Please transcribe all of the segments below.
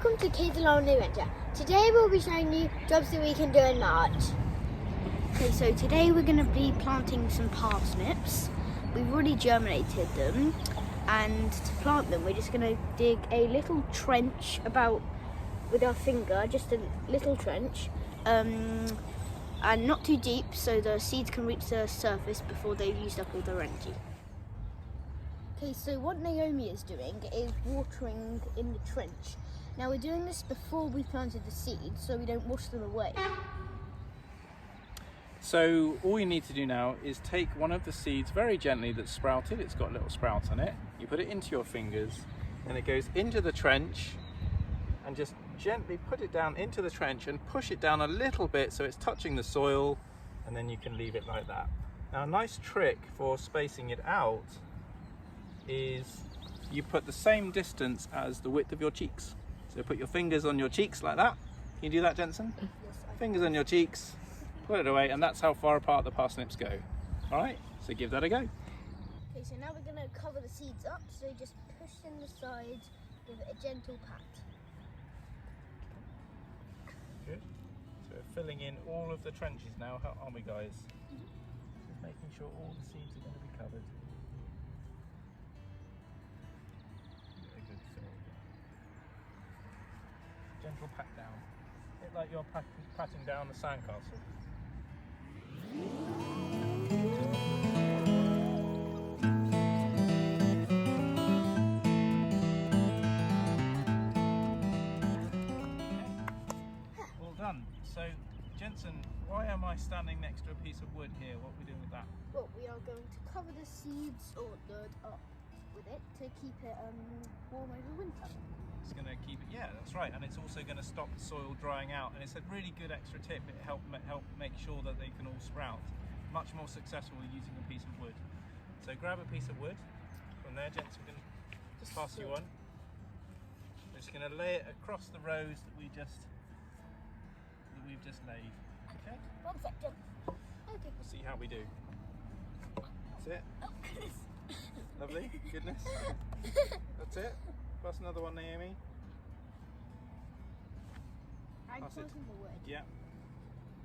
welcome to Kids Along an Adventure. Today we'll be showing you jobs that we can do in March. Okay, so today we're going to be planting some parsnips. We've already germinated them, and to plant them we're just going to dig a little trench about with our finger, just a little trench, and not too deep so the seeds can reach the surface before they've used up all their energy. Okay, so what Naomi is doing is watering in the trench. Now we're doing this before we planted the seeds so we don't wash them away. So all you need to do now is take one of the seeds very gently that's sprouted. It's got a little sprout on it. You put it into your fingers and it goes into the trench, and just gently put it down into the trench and push it down a little bit so it's touching the soil, and then you can leave it like that. Now a nice trick for spacing it out is you put the same distance as the width of your cheeks. So put your fingers on your cheeks like that. Can you do that, Jensen? Yes, Fingers on your cheeks, put it away, and that's how far apart the parsnips go. All right, so give that a go. Okay, so now we're going to cover the seeds up, so just push in the sides, give it a gentle pat. Good. So we're filling in all of the trenches now, aren't we, guys? Just making sure all the seeds are going to be covered. Very good fill. Gentle pat down. A bit like you're patting down the sandcastle. All done. So, Jensen, why am I standing next to a piece of wood here? What are we doing with that? Well, we are going to cover the seeds or dirt up with it to keep it warm over winter. It's going to keep it, yeah, that's right, and it's also going to stop the soil drying out, and it's a really good extra tip. It help make sure that they can all sprout. Much more successful using a piece of wood. So grab a piece of wood from there, gents. We're going to just pass you on. We're just going to lay it across the rows that we've just laid. Okay. 1 second. Okay. We'll see how we do. That's it. Oh goodness. Lovely. Goodness. That's it. Plus another one, Naomi. I'm Pass it. closing the wood. Yeah.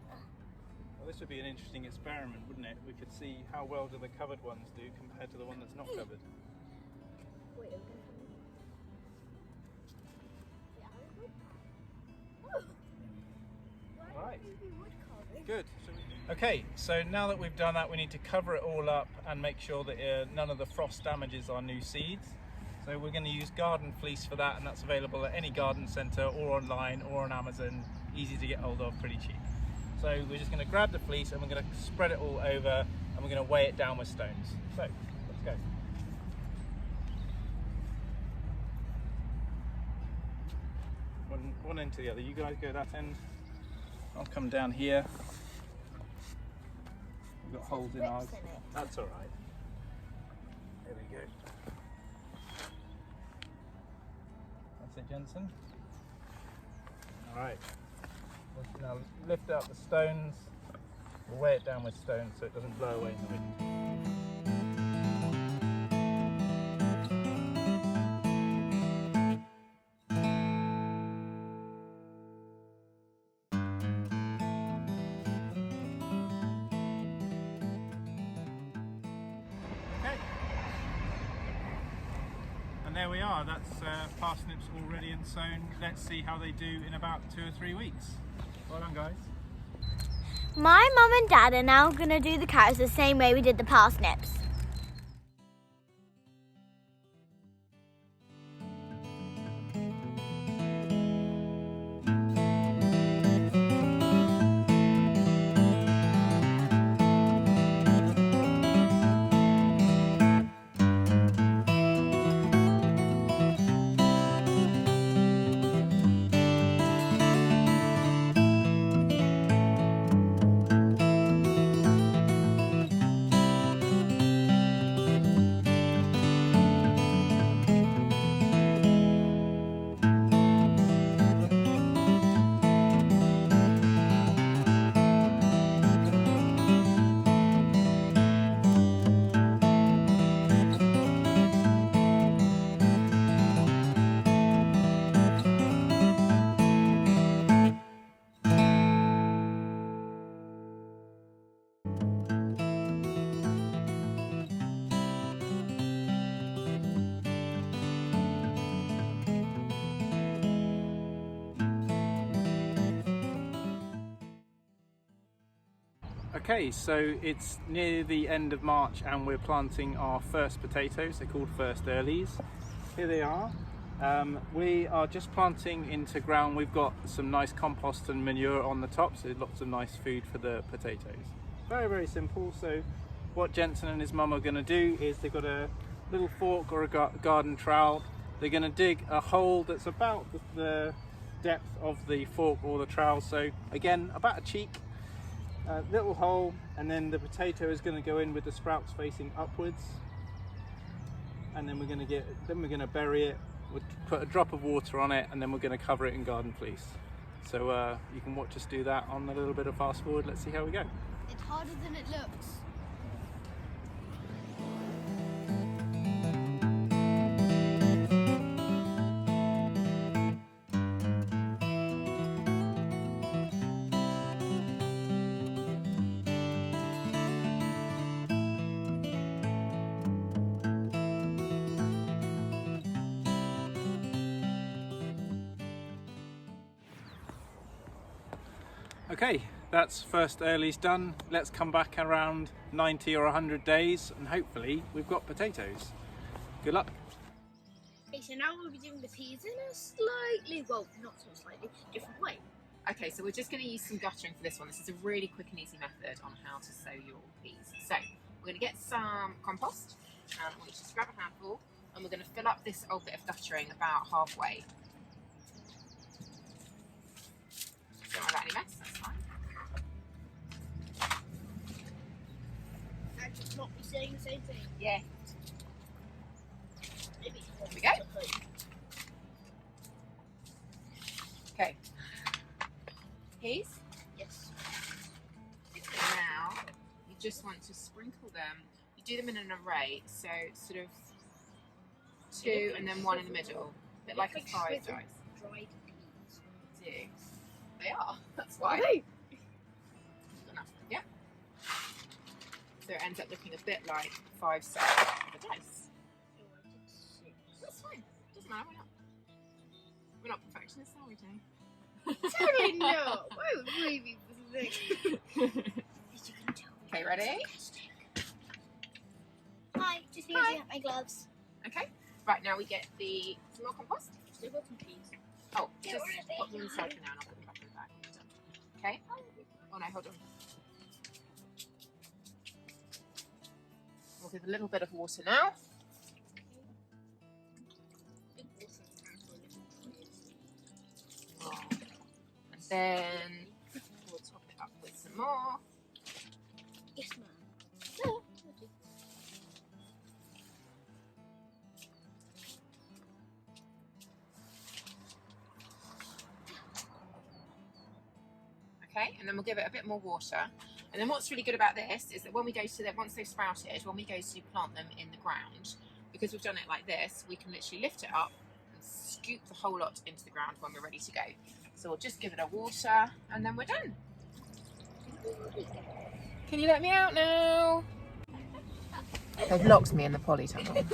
Well, this would be an interesting experiment, wouldn't it? We could see how well do the covered ones do compared to the one that's not covered. Wait, I'm gonna All right. wood carving? Good. Okay, so now that we've done that, we need to cover it all up and make sure that none of the frost damages our new seeds. So we're going to use garden fleece for that, and that's available at any garden centre or online or on Amazon. Easy to get hold of, pretty cheap. So we're just going to grab the fleece and we're going to spread it all over, and we're going to weigh it down with stones. So let's go. One end to the other. You guys go that end. I'll come down here. We've got holes in ours. That's all right. There we go. That's it, Jensen. All right. Let's now lift out the stones. We'll weigh it down with stones so it doesn't blow away in the wind. And there we are, that's parsnips all ready and sown. Let's see how they do in about 2 or 3 weeks. Well done, guys. My mum and dad are now going to do the carrots the same way we did the parsnips. Okay, so it's near the end of March and we're planting our first potatoes. They're called first earlies. Here they are. We are just planting into ground. We've got some nice compost and manure on the top, so lots of nice food for the potatoes. Very, very simple. So what Jensen and his mum are going to do is they've got a little fork or a garden trowel. They're going to dig a hole that's about the depth of the fork or the trowel. So again, about a cheek. Little hole, and then the potato is going to go in with the sprouts facing upwards, and then we're going to bury it. We'll put a drop of water on it, and then we're going to cover it in garden fleece. So you can watch us do that on a little bit of fast forward. Let's see how we go. It's harder than it looks. Okay, that's first earlies done. Let's come back around 90 or 100 days and hopefully we've got potatoes. Good luck. Okay, so now we'll be doing the peas in a slightly, well, not so slightly, different way. Okay, so we're just going to use some guttering for this one. This is a really quick and easy method on how to sow your peas. So we're going to get some compost, and we'll just grab a handful, and we're going to fill up this old bit of guttering about halfway. Don't worry about any mess, that's fine. And just not be saying the same thing. Yeah. Maybe. Here we go. Okay. Peas? Yes. Now, you just want to sprinkle them. You do them in an array, so sort of two and then one in the middle. A bit like a fried rice. Dried peas. Do. They are, that's why. Okay. Enough, yeah. So it ends up looking a bit like 5 sides of a dice. That's fine. Doesn't matter, we're not perfectionists, are we, Jay? Totally no. Why would we be perfect? Okay, ready? Hi, just using up my gloves. Okay. Right, now we get the some more compost. Still got some peas. Oh, just put them inside for now and I'll put them back in the bag. Okay? Oh no, hold on. We'll give a little bit of water now. And then we'll top it up with some more. Yes, ma'am. Okay, and then we'll give it a bit more water. And then what's really good about this is that when we go to them, once they've sprouted, when we go to plant them in the ground, because we've done it like this, we can literally lift it up and scoop the whole lot into the ground when we're ready to go. So we'll just give it a water and then we're done. Can you let me out now? They've locked me in the polytunnel.